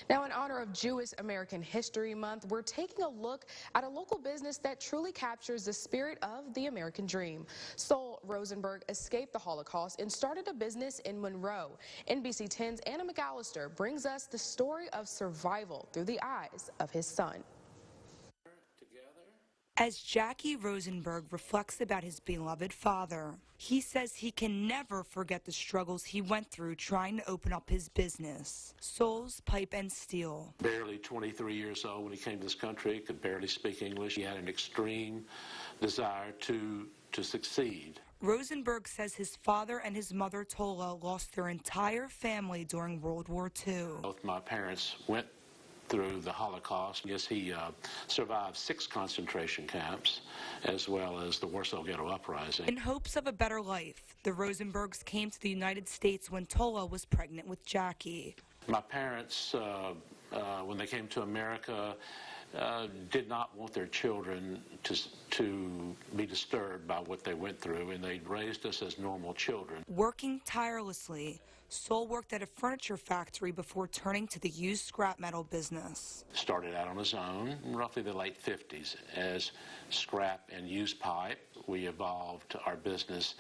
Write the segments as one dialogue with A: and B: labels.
A: Now, in honor of Jewish American History Month, we're taking a look at a local business that truly captures the spirit of the American dream. Sol Rosenberg escaped the Holocaust and started a business in Monroe. NBC 10's Anna McAllister brings us the story of survival through the eyes of his son.
B: As Jackie Rosenberg reflects about his beloved father, he says he can never forget the struggles he went through trying to open up his business, Sol's Pipe and Steel.
C: Barely 23 years old when he came to this country, could barely speak English. He had an extreme desire to succeed.
B: Rosenberg says his father and his mother Tola lost their entire family during World War II.
C: Both my parents went through the Holocaust. Yes, he survived 6 concentration camps, as well as the Warsaw Ghetto Uprising.
B: In hopes of a better life, the Rosenbergs came to the United States when Tola was pregnant with Jackie.
C: My parents, when they came to America, did not want their children to be disturbed by what they went through, and they raised us as normal children.
B: Working tirelessly, Sol worked at a furniture factory before turning to the used scrap metal business.
C: Started out on his own in roughly the late 50s as scrap and used pipe. We evolved our business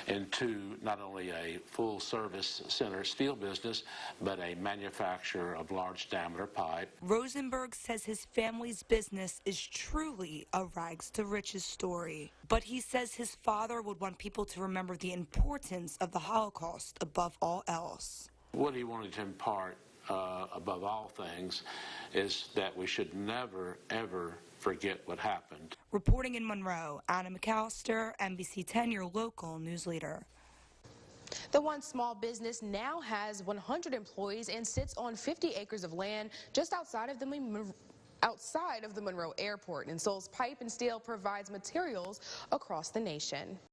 C: into not only a full-service center steel business, but a manufacturer of large diameter pipe.
B: Rosenberg says his family's business is truly a rags to riches story. But he says his father would want people to remember the importance of the Holocaust above all else.
C: What he wanted to impart above all things is that we should never, ever forget what happened.
B: Reporting in Monroe, Anna McAllister, NBC 10, your local news leader.
A: The once small business now has 100 employees and sits on 50 acres of land just outside of the Monroe Airport. And Sol's Pipe and Steel provides materials across the nation.